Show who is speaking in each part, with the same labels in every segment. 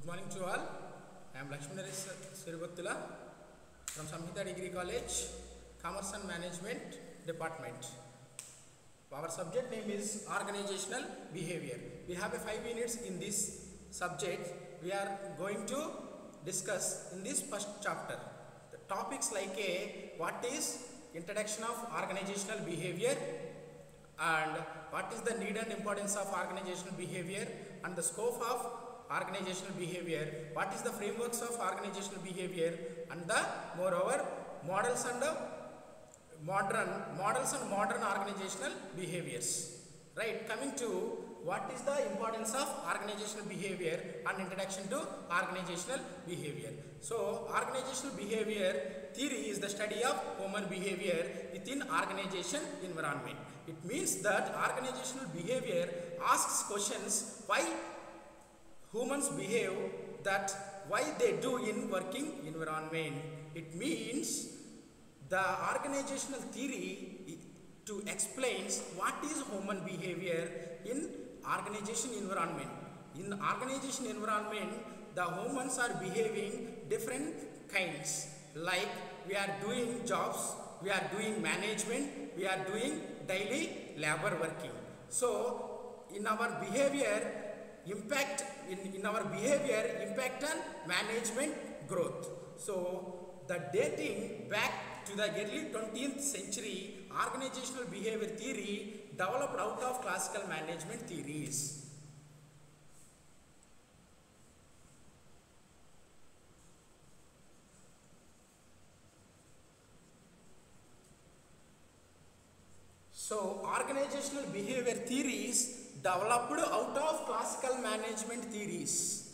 Speaker 1: Good morning to all. I am Lakshminarayan Sirigottula from Samhita Degree College, Commerce and Management Department. Our subject name is Organizational Behavior. We have 5 minutes in this subject. We are going to discuss in this first chapter the topics like what is introduction of organizational behavior and what is the need and importance of organizational behavior and the scope of organizational behavior, what is the frameworks of organizational behavior and the moreover models and modern organizational behaviors. Right, coming to what is the importance of organizational behavior and introduction to organizational behavior. So organizational behavior theory is the study of human behavior within organization environment. It means that organizational behavior asks questions why humans behave, that why they do in working environment. It means the organizational theory to explains what is human behavior in organization environment. In organization environment, the humans are behaving different kinds, like we are doing jobs, we are doing management, we are doing daily labor working. So in our behavior impact and management growth. So the dating back to the early 20th century, organizational behavior theory developed out of classical management theories. So organizational behavior theories developed out of classical management theories,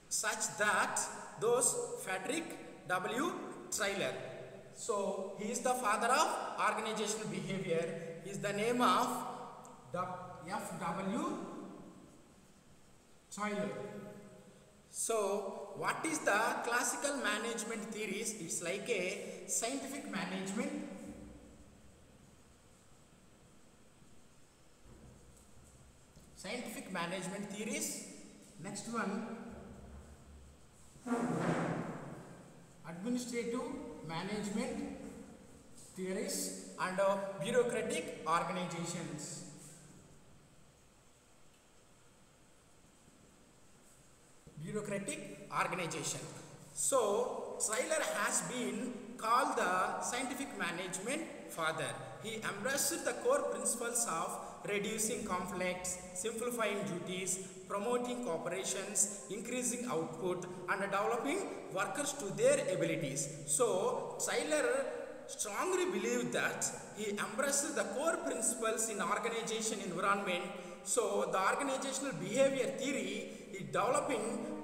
Speaker 1: such that those Frederick W. Tyler. So he is the father of organizational behavior. He is the name of F.W. Tyler. So what is the classical management theories? It's like a scientific management. Scientific management theories. Next one, administrative management theories and bureaucratic organizations. Bureaucratic organization. So Tyler has been called the scientific management father. He embraced the core principles of reducing conflicts, simplifying duties, promoting cooperations, increasing output, and developing workers to their abilities. So Tyler strongly believed that he embraced the core principles in organization environment. So the organizational behavior theory is developing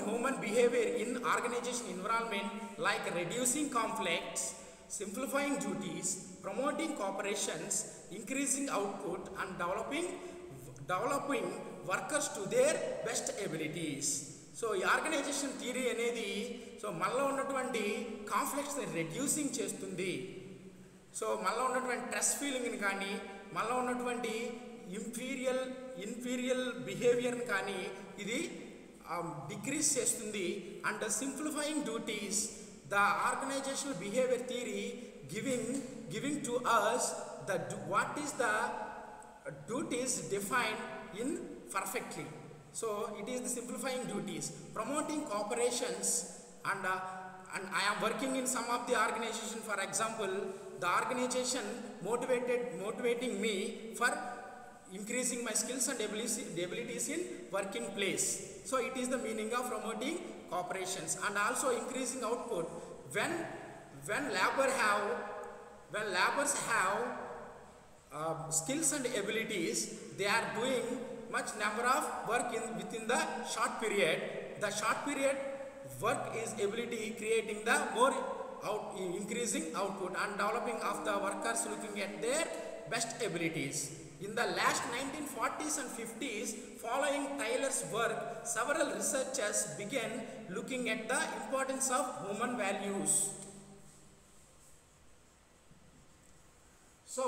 Speaker 1: human behavior in organization environment, like reducing conflicts, simplifying duties, promoting cooperations, increasing output, and developing workers to their best abilities. So organization theory అనేది so మనలో ఉన్నటువంటి కాన్ఫ్లిక్ట్స్ని reducing చేస్తుంది. So మనలో ఉన్నటువంటి stress ఫీలింగ్ని కానీ, మనలో ఉన్నటువంటి ఇన్ఫీరియల్ బిహేవియర్ని కానీ ఇది డిక్రీజ్ చేస్తుంది. And simplifying duties, the organizational behaviour theory giving to us what is the duties defined in perfectly. So it is the simplifying duties, promoting cooperations, and I am working in some of the organization. For example, the organization motivating me for increasing my skills and abilities in working place. So it is the meaning of promoting cooperations and also increasing output. When laborers have skills and abilities, they are doing much number of work within the short period. The short period work is ability creating the more increasing output and developing of the workers looking at their best abilities. In the last 1940s and 50s, following Tyler's work, several researchers began looking at the importance of human values. So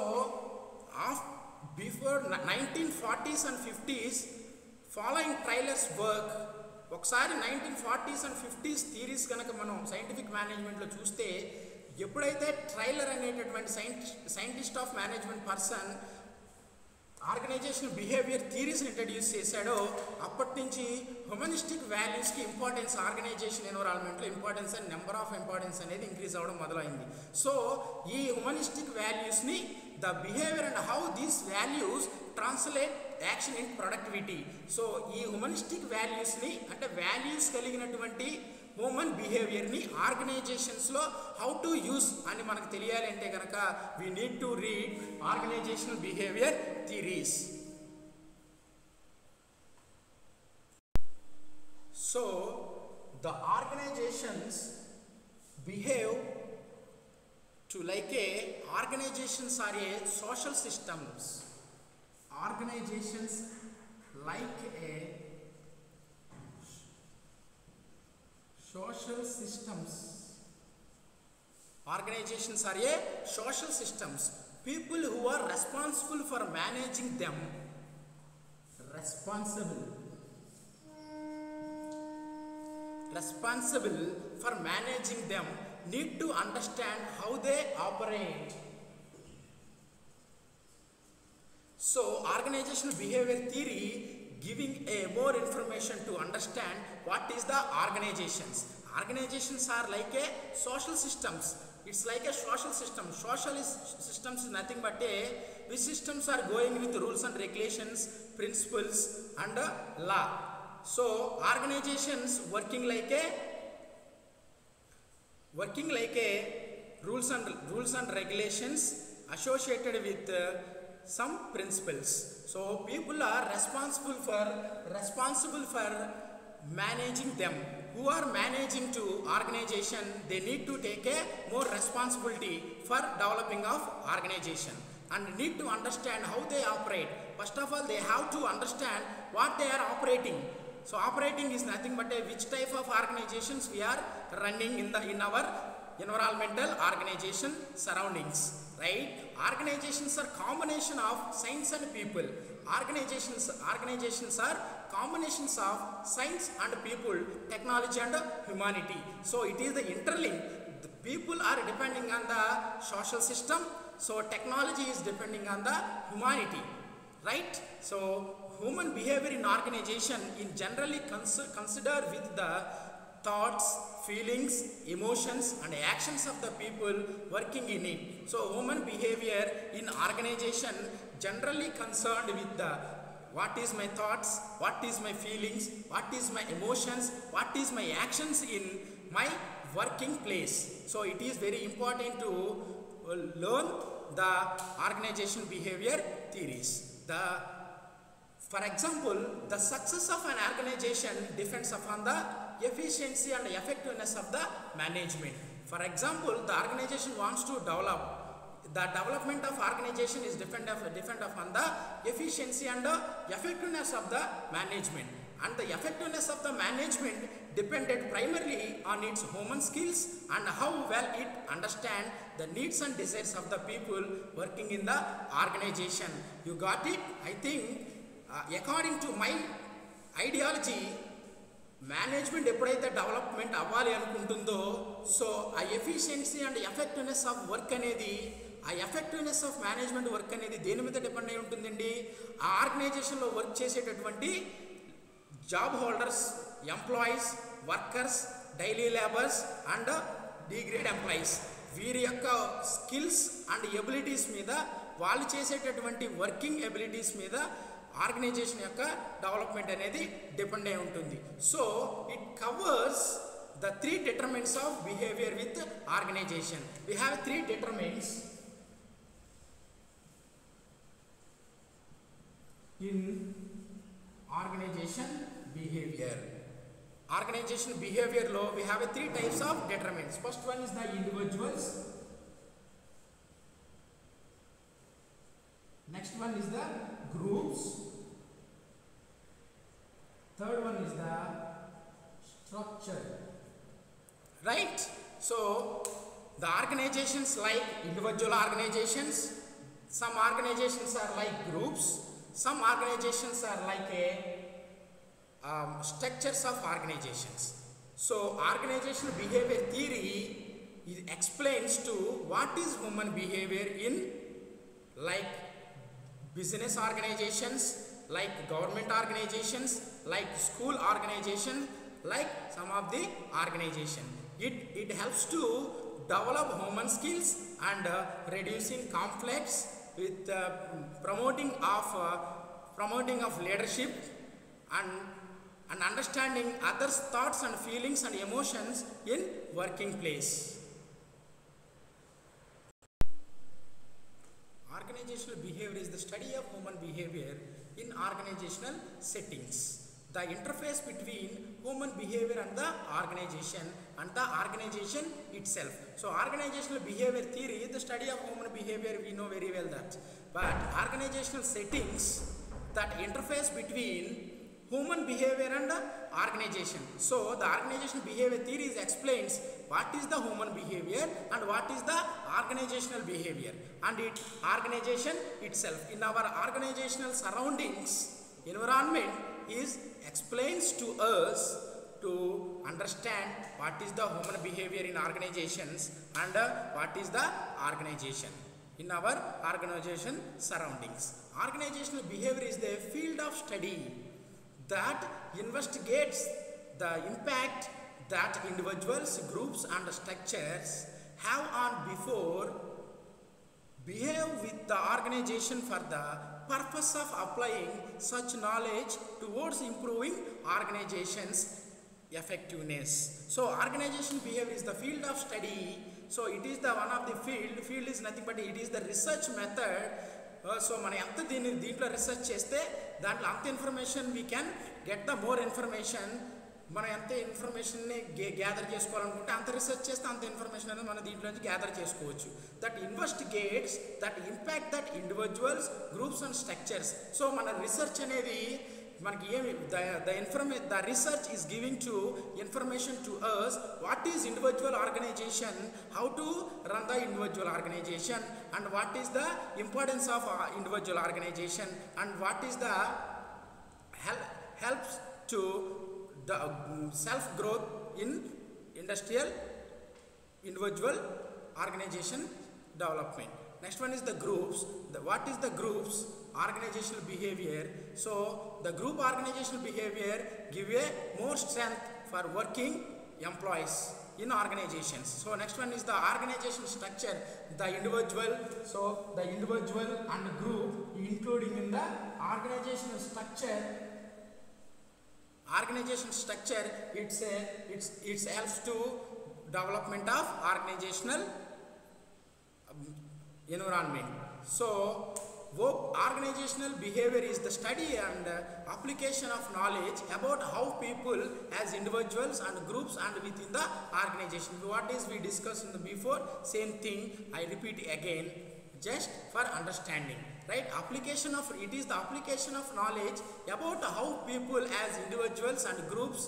Speaker 1: before 1940s and 50s, following Tyler's work, ఒకసారి 1940s and 50s theories కనుక మనం scientific మేనేజ్మెంట్లో చూస్తే ఎప్పుడైతే ట్రైలర్ అనేటటువంటి scientist of management person organization behaviour థియరీస్ని introduce చేశాడో అప్పటి నుంచి హ్యూమనిస్టిక్ వాల్యూస్కి ఇంపార్టెన్స్ ఆర్గనైజేషన్ ఎన్విరాన్మెంట్లో importance and number of importance అనేది ఇంక్రీజ్ అవ్వడం మొదలైంది. సో ఈ హ్యూమనిస్టిక్ వాల్యూస్ని the behaviour and how these values translate action in productivity. So ఈ హ్యూమనిస్టిక్ వాల్యూస్ని అంటే వాల్యూస్ కలిగినటువంటి హ్యూమన్ బిహేవియర్ని ఆర్గనైజేషన్స్లో హౌ టు యూస్ అని మనకు తెలియాలి అంటే కనుక we need to read organizational behaviour theories. So the organisations behave to like a organizations are a social systems. Organizations like a social systems. Organizations are a social systems. People who are responsible for managing them. Responsible for managing them need to understand how they operate. So organizational behavior theory giving a more information to understand what is the organizations. Organizations are like a social systems. It's like a social system. Systems is nothing but which systems are going with rules and regulations, principles and law. So organizations working like a rules and regulations associated with some principles. So people are responsible for managing them. Who are managing to organization, they need to take a more responsibility for developing of organization and need to understand how they operate. First of all, they have to understand what they are operating. So operating is nothing but which type of organizations we are running in our environmental organization surroundings, right? Organizations are combination of science and people. Organizations are combinations of science and people, technology and humanity. So it is the interlink. The people are depending on the social system, so technology is depending on the humanity, right? So human behavior in organization in generally consider with the thoughts, feelings, emotions and actions of the people working in it. So human behavior in organization generally concerned with the what is my thoughts, what is my feelings, what is my emotions, what is my actions in my working place. So it is very important to learn the organization behavior theories. For example, the success of an organization depends upon the efficiency and effectiveness of the management. For example, the organization wants to develop. The development of organization is depend upon the efficiency and the effectiveness of the management. And the effectiveness of the management depended primarily on its human skills and how well it understands the needs and desires of the people working in the organization. You got it? I think according to my ideology, management ఎప్పుడైతే development అవ్వాలి అనుకుంటుందో so ఆ efficiency and effectiveness of work అనేది ఆ effectiveness of management work అనేది దేని మీద depend అయి ఉంటుందండి? ఆ ఆర్గనైజేషన్లో వర్క్ చేసేటటువంటి job holders, employees, workers, daily labours and degrade employees వీరి యొక్క స్కిల్స్ అండ్ ఎబిలిటీస్ మీద, వాళ్ళు చేసేటటువంటి వర్కింగ్ ఎబిలిటీస్ మీద ఆర్గనైజేషన్ యొక్క డెవలప్మెంట్ అనేది డిపెండ్ అయి ఉంటుంది. So it covers the three determinants of behavior with organization. We have three determinants in organization behavior. Organization behavior law, we have three types of determinants. First one is the individuals. Next one is the groups. Third one is the structure. Right? So the organizations like individual organizations, some organizations are like groups, some organizations are like structures of organizations. So organizational behavior theory explains to what is human behavior in like business organizations, like government organizations, like school organizations, like some of the organization. It helps to develop human skills and reducing conflicts with promoting of leadership and understanding others' thoughts and feelings and emotions in working place. Organizational behavior is the study of human behavior in organizational settings. The interface between human behavior and the organization itself. So organizational behavior theory is the study of human behavior, we know very well that. But organizational settings, that interface between human behavior and organization. So the organizational behavior theory explains what is the human behavior and what is the organizational behavior and organization itself. In our organizational surroundings, environment explains to us to understand what is the human behavior in organizations and what is the organization in our organization surroundings. Organizational behavior is the field of study that investigates the impact that individuals, groups and structures have on before behave with the organization for the purpose of applying such knowledge towards improving organization's effectiveness. So organization behavior is the field of study. So it is the one of the field is nothing but it is the research method. So మనం ఎంత దీంట్లో research చేస్తే దాంట్లో అంత information we can get the more information. మనం ఎంత ఇన్ఫర్మేషన్ని gather చేసుకోవాలనుకుంటే అంత రీసెర్చ్ చేస్తే అంత ఇన్ఫర్మేషన్ అనేది మనం దీంట్లో నుంచి గ్యాదర్ చేసుకోవచ్చు. That investigates that impact that individuals, groups and structures. So మన రీసెర్చ్ అనేది మనకి ఏమి the research is giving to information to us what is individual organization, how to run the individual organization and what is the importance of individual organization and what is the helps to the self growth in industrial individual organization development. Next one is the groups. What is the groups organizational behavior? So the group organizational behavior give a more strength for working employees in organizations. So next one is the organization structure, the individual. So the individual and group including in the organizational structure. Organization structure it helps to development of organizational environment. So organizational behavior is the study and application of knowledge about how people as individuals and groups and within the organization. What is we discussed in the before, same thing I repeat again just for understanding, right? Application of it is the application of knowledge about how people as individuals and groups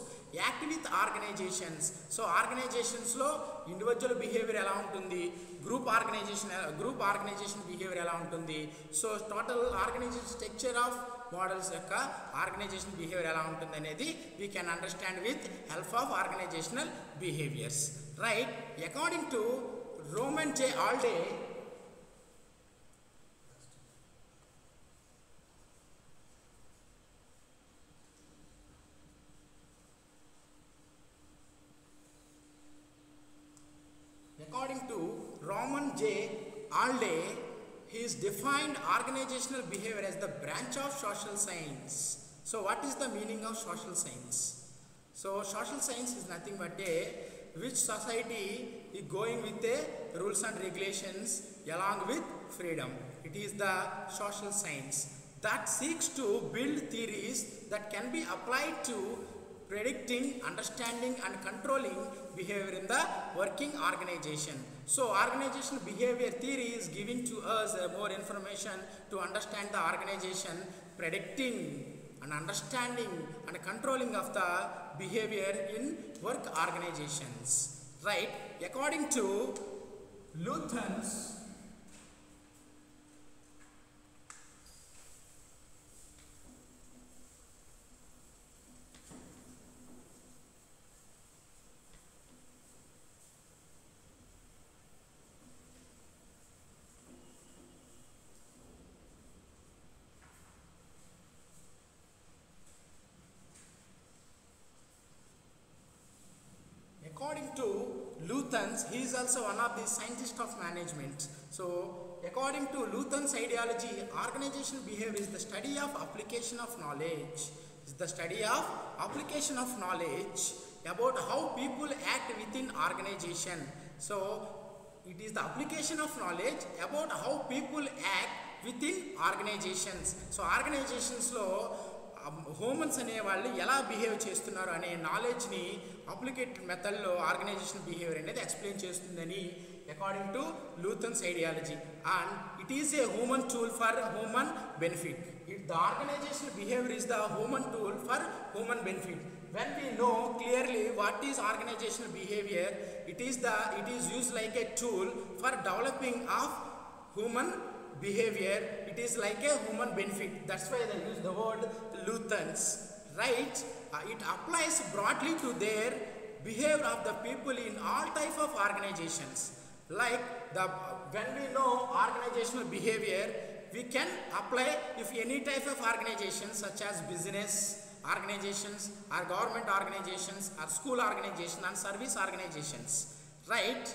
Speaker 1: act with organizations. So organizations lo individual behavior ela untundi, group organization behavior ela untundi. So total organization structure of models yokka organization behavior ela untundi anedi we can understand with help of organizational behaviors, right? According to Roman J. Alday, according to Roman J. Alday, he has defined organizational behavior as the branch of social science. So what is the meaning of social science? So social science is nothing but which society is going with the rules and regulations along with freedom. It is the social science that seeks to build theories that can be applied to predicting, understanding and controlling behavior in the working organization. So organizational behavior theory is giving to us more information to understand the organization, predicting and understanding and controlling of the behavior in work organizations, right? According to Luthans, Lutyens, he is also one of the scientists of management. So according to Lutyens ideology, organizational behavior is the study of application of knowledge. Is the study of application of knowledge about how people act within organization. So it is the application of knowledge about how people act within organizations. So organizations lo humans అనేవాళ్ళు ఎలా behave చేస్తున్నారు అనే నాలెడ్జ్ని applicated మెథడ్లో organization behaviour అనేది explain చేస్తుందని according to Luthans ideology. And it is a human tool for human benefit. The organization behaviour is the human tool for human benefit. When we know clearly what is organizational behavior, it is used like a tool for developing of human behavior. It is like a human benefit. That's why they use the word Lutyens, right? It applies broadly to their behavior of the people in all type of organizations. Like when we know organizational behavior, we can apply if any type of organizations such as business organizations or government organizations or school organizations and service organizations, right?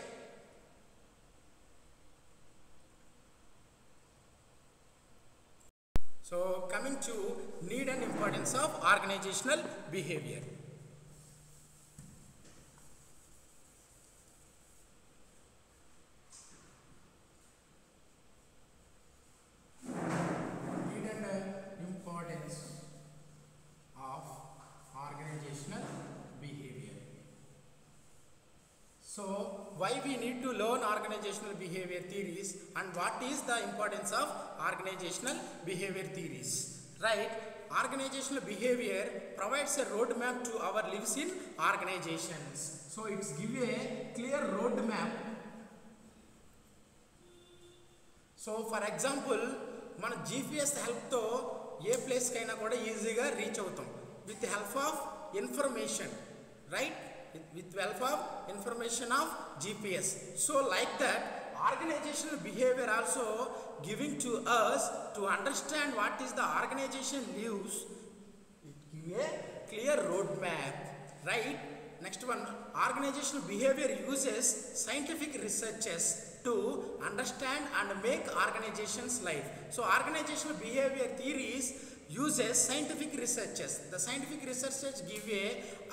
Speaker 1: So coming to need and importance of organizational behavior. Need and importance of organizational behavior. So why we need to learn organizational behavior theories and what is the importance of organizational behavior theories, right? Organizational behavior provides a roadmap to our lives in organizations. So it's give a clear roadmap. So for example, మన GPS help తో ఏ place కైనా కూడా ఈజీగా reach అవుతాం with the help of information, right? With the help of information of GPS. So like that, organizational behavior also giving to us to understand what is the organization lives. It give a clear roadmap, right? Next one, organizational behavior uses scientific researches to understand and make organizations life. So organizational behavior theories uses scientific researches. The scientific researchers give a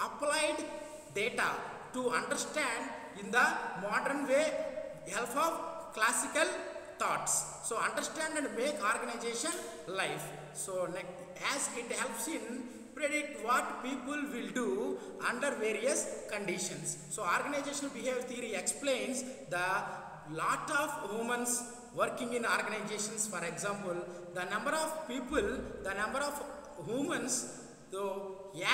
Speaker 1: applied data to understand in the modern way help of classical thoughts. So understand and make organization life. So as it helps in predict what people will do under various conditions. So organizational behavior theory explains the lot of humans working in organizations. For example, the number of people, the number of humans though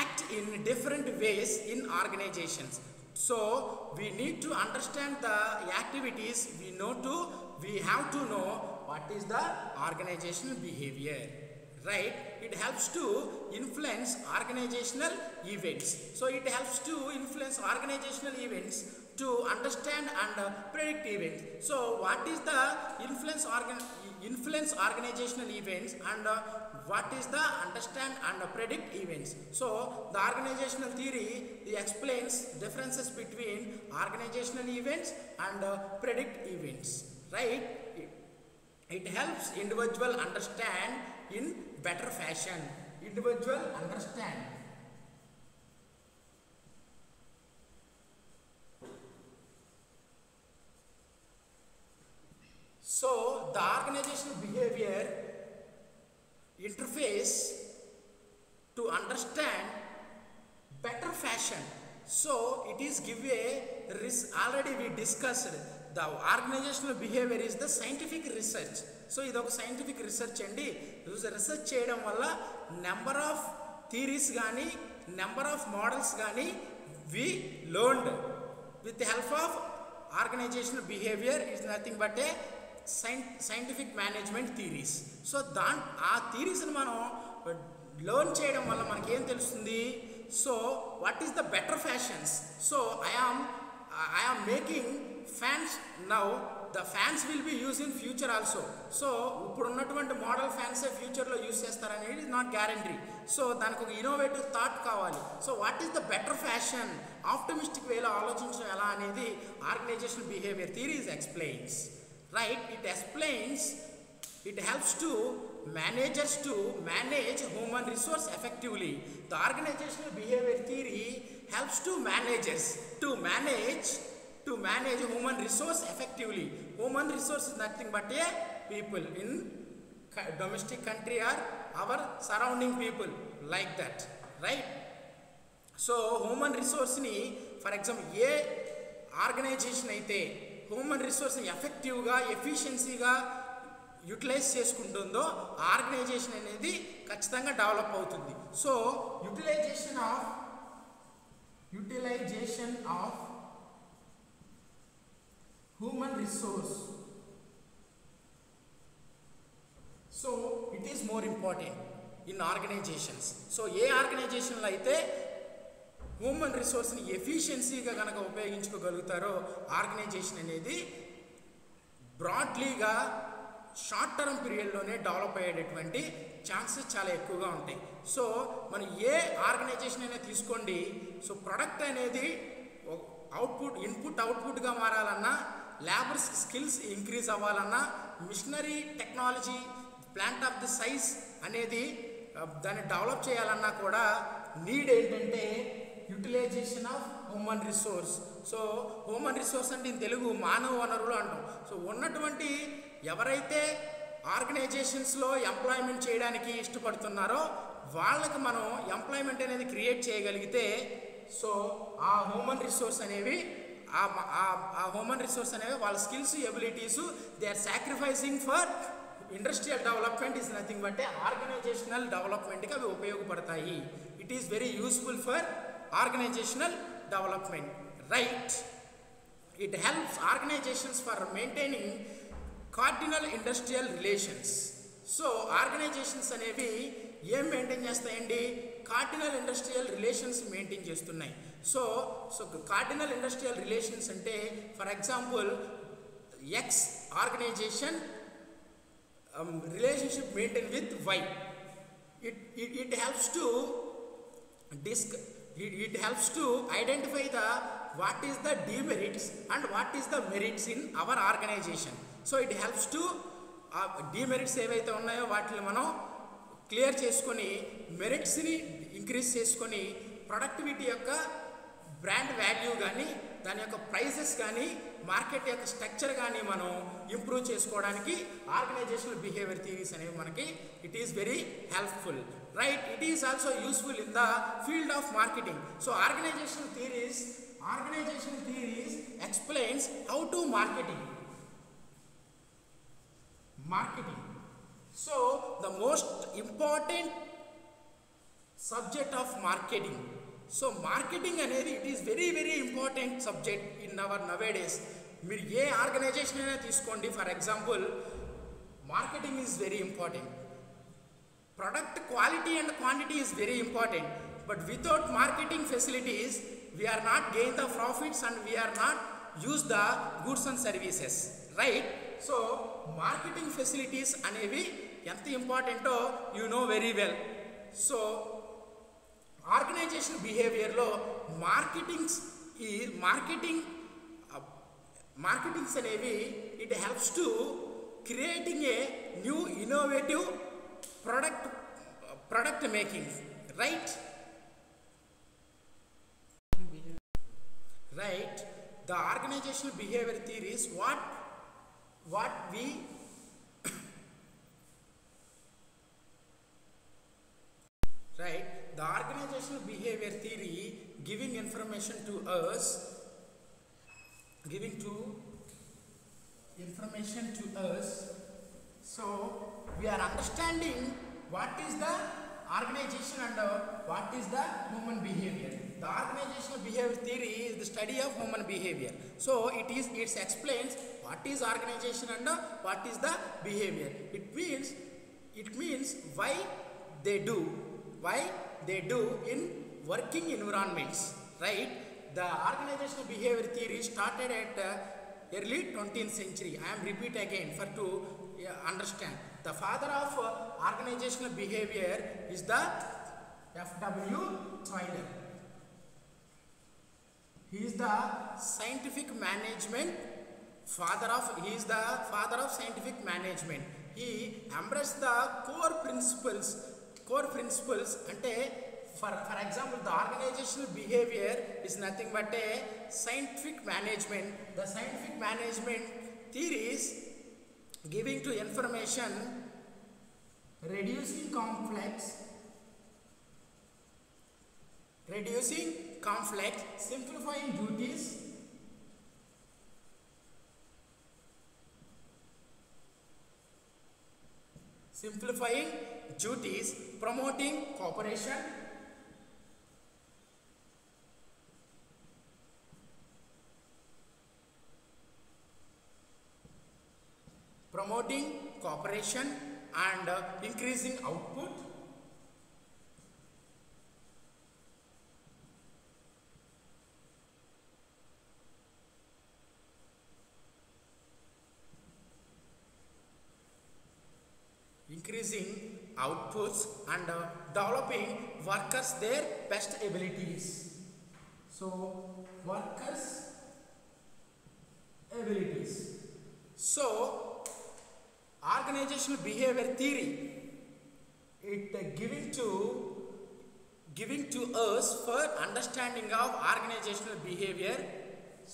Speaker 1: act in different ways in organizations. So we need to understand the activities. We have to know what is the organizational behavior, right? It helps to influence organizational events. So it helps to influence organizational events to understand and predict events. So what is the influence organizational events and what is the understand and predict events? So the organizational theory explains differences between organizational events and predict events, right? It helps individual understand in better fashion. Individual understand. So the organizational behavior interface to understand better fashion. So it is give a already we discussed the organizational behavior is the scientific research. So ఇది ఒక scientific research అండి. Research చేయడం వల్ల number of theories కానీ number of models కానీ we learned with the help of organizational behavior is nothing but a scientific management theories. So ఆ థియరీస్ని మనం learn చేయడం వల్ల మనకి ఏం తెలుస్తుంది? So what is the better fashions? So I am making fans now the fans will be used in future also. So ఇప్పుడు ఉన్నటువంటి model fans ఫ్యూచర్లో యూజ్ చేస్తారనేది నాట్ గ్యారంటీ. సో దానికి ఒక ఇన్నోవేటివ్ థాట్ కావాలి. So what is the better fashion, optimistic వేలో ఆలోచించడం ఎలా అనేది organization behaviour theories explains. Right, it explains, it helps to managers to manage human resource effectively. The organizational behavior theory helps to managers to manage human resource effectively. Human resource is nothing but a people in domestic country or our surrounding people, like that, right? So human resource ni, for example, ఏ organization అయితే human రిసోర్స్ని ఎఫెక్టివ్గా ఎఫిషియన్సీగా utilize చేసుకుంటుందో organization అనేది ఖచ్చితంగా develop అవుతుంది. So utilization of human resource, so it is more important in organizations. So ఏ ఆర్గనైజేషన్లో అయితే హ్యూమన్ రిసోర్స్ని ఎఫిషియన్సీగా కనుక ఉపయోగించుకోగలుగుతారో ఆర్గనైజేషన్ అనేది బ్రాడ్లీగా షార్ట్ టర్మ్ పీరియడ్లోనే డెవలప్ అయ్యేటటువంటి ఛాన్సెస్ చాలా ఎక్కువగా ఉంటాయి. సో మనం ఏ ఆర్గనైజేషన్ అయినా తీసుకోండి, సో ప్రొడక్ట్ అనేది అవుట్పుట్గా మారాలన్నా, లేబర్స్ స్కిల్స్ ఇంక్రీజ్ అవ్వాలన్నా, machinery technology plant of the size అనేది దాన్ని డెవలప్ చేయాలన్నా కూడా నీడ్ ఏంటంటే utilization of human resource. So human resource అంటే ఇన్ తెలుగు మానవ వనరులు అంటాం. సో ఉన్నటువంటి ఎవరైతే ఆర్గనైజేషన్స్లో ఎంప్లాయ్మెంట్ చేయడానికి ఇష్టపడుతున్నారో వాళ్ళకి మనం ఎంప్లాయ్మెంట్ అనేది క్రియేట్ చేయగలిగితే, సో ఆ హ్యూమన్ రిసోర్స్ అనేవి వాళ్ళ skills abilities they are sacrificing for industrial development is nothing but organizational డెవలప్మెంట్కి అవి ఉపయోగపడతాయి. It is very useful for organizational development, right? It helps organizations for maintaining cardinal industrial relations. So organizations అనేవి ఏం maintain చేస్తాయండి, cordial industrial relations maintain చేస్తున్నాయి. So cordial industrial relations అంటే for example X organization relationship maintain with Y. It helps to identify what is the demerits and what is the merits in our organization. So it helps to demerits ఏవైతే ఉన్నాయో వాటిని మనం clear చేసుకొని మెరిట్స్ని increase చేసుకొని productivity యొక్క brand value కానీ దాని యొక్క ప్రైజెస్ కానీ మార్కెట్ యొక్క స్ట్రక్చర్ కానీ మనం ఇంప్రూవ్ చేసుకోవడానికి ఆర్గనైజేషనల్ బిహేవియర్ థియరీస్ అనేవి మనకి it is very helpful, right? It is also useful in the field of marketing. So organizational theories explains how to marketing. So the most important subject of marketing. So marketing అనేది it is very important subject in our nowadays. మీరు ఏ organisation అయినా తీసుకోండి, for example marketing is very important. Product quality and quantity is very important, but without marketing facilities we are not gain the profits and we are not use the goods and services, right? So marketing facilities అనేవి ఎంత ఇంపార్టెంటో you know very well. So organization behavior లో marketings అనేవి it helps to creating a new innovative product making, right? The organizational behavior theory is what we right? The organizational behavior theory giving information to us, so we are understanding what is the organization and what is the human behavior. The organizational behavior theory is the study of human behavior. So it explains what is organization and what is the behavior. It means why they do in working environments, right? The organizational behavior theory started at early 20th century. I am repeat again for to understand. The father of organizational behavior is the F.W. Tyler. He is the scientific management father of. He is the father of scientific management. He embraced the core principles. Core principles ante for example, the organizational behavior is nothing but a scientific management. The scientific management theories giving to information, reducing conflict, simplifying duties, promoting cooperation, and increasing output, and developing workers their best abilities. So workers abilities. So organizational behavior theory, it giving to us for understanding of organizational behavior.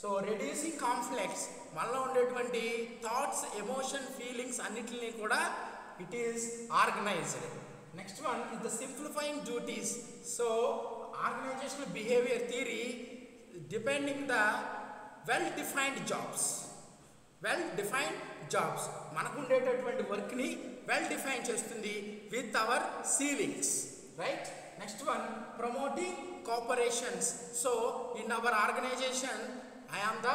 Speaker 1: So reducing conflicts, మనలో ఉండేటువంటి thoughts, emotion, feelings అన్నిటిని కూడా it is organized. Next one is the simplifying duties. So organizational behavior theory depending the well-defined jobs. మనకు ఉండేటటువంటి work ని well define చేస్తుంది with our ceilings, right. Next one promoting cooperations. So in our organization I am the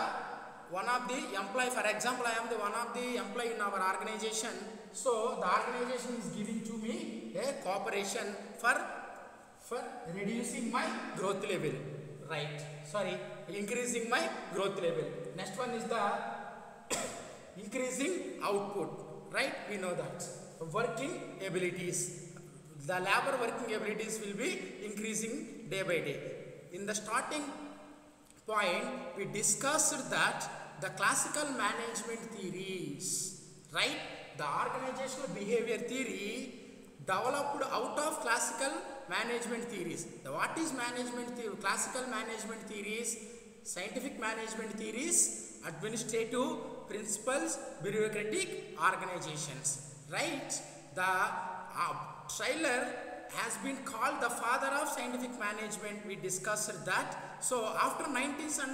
Speaker 1: one of the employee. For example, I am the one of the employee in our organization. So the organization is giving to me a cooperation for reducing my growth level, right? Sorry, increasing my growth level. Next one is the increasing output, right? We know that working abilities, the labor working abilities will be increasing day by day. In the starting point, we discussed that the classical management theories, right? The organizational behavior theory developed out of classical management theories. What is management theory? Classical management theories, scientific management theories, administrative principles, bureaucratic organizations, right? The Tyler has been called the father of scientific management. We discussed that. So after 1940s and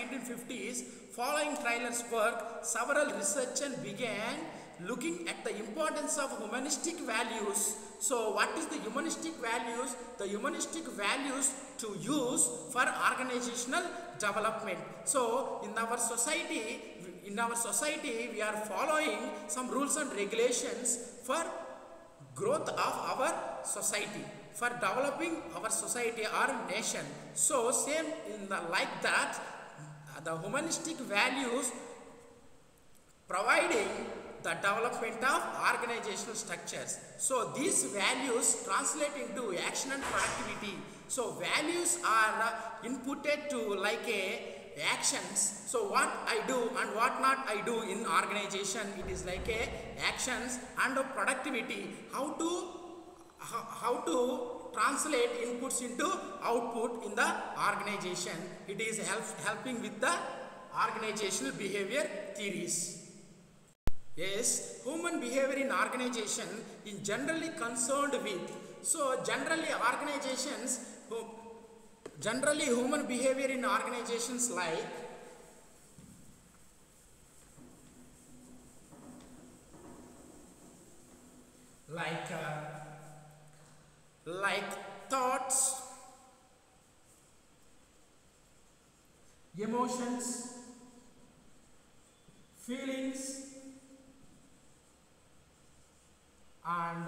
Speaker 1: 1950s, following Tyler's work, several researchers began looking at the importance of humanistic values. So what is the humanistic values? The humanistic values to use for organizational development. So in our society we are following some rules and regulations for growth of our society, for developing our society or nation. So same like that, the humanistic values providing the development of organizational structures. So these values translate into action and productivity. So values are inputted to like a actions. So what I do and what not I do in organization, it is like a actions and a productivity. How to translate inputs into output in the organization. It is helping with the organizational behavior theories. Yes, human behavior in organization is generally concerned with. So generally human behavior in organizations like thoughts, emotions, feelings and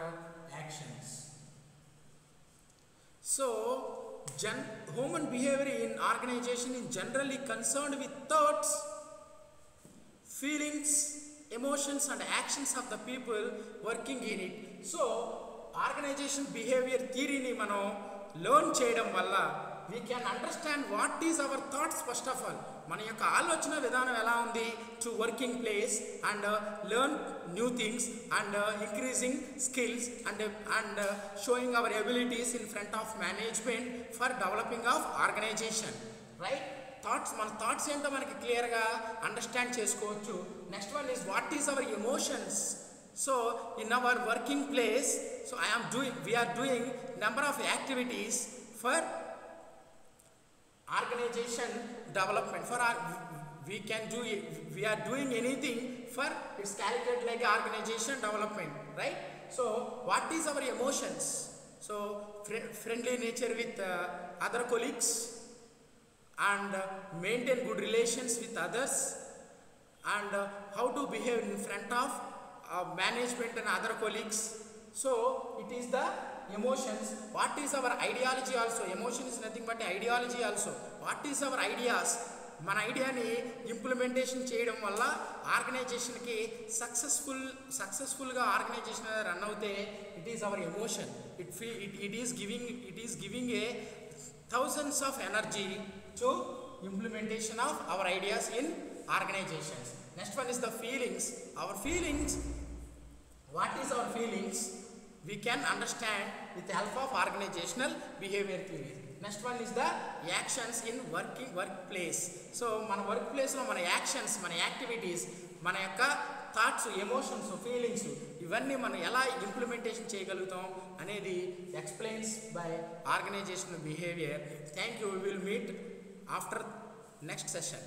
Speaker 1: actions. So human behavior in organization is generally concerned with thoughts, feelings, emotions and actions of the people working in it. So organization behavior theory ni mano learn cheyadam valla we can understand what is our thoughts first of all. మన యొక్క ఆలోచన విధానం ఎలా ఉంది to working place and learn new things and increasing skills and showing our abilities in front of management for developing of organization. Right, thoughts, మన thoughts ఏంటో మనకి క్లియర్గా అండర్స్టాండ్ చేసుకోవచ్చు. Next one is what is our emotions. So in our working place, so we are doing number of activities for organization development. We are doing anything for it's calculated like organization development, right? So what is our emotions? So friendly nature with other colleagues and maintain good relations with others and how to behave in front of management and other colleagues. So it is the emotions. What is our ideology also? Emotion is nothing but ideology also. What is our ideas? మన ఐడియాని implementation చేయడం వల్ల ఆర్గనైజేషన్కి సక్సెస్ఫుల్గా organisation run అవుతే it is our emotion. It is giving a thousands of energy to implementation of our ideas in organizations. Next one is the feelings. Our feelings, what is our feelings? We can understand with the help of organizational behavior theory. Next one is the actions in workplace. So మన work ప్లేస్లో మన actions, మన activities, మన యొక్క thoughts, emotions, feelings ఇవన్నీ మనం ఎలా implementation చేయగలుగుతాం అనేది explains by organizational behaviour. Thank you. We will meet after next session.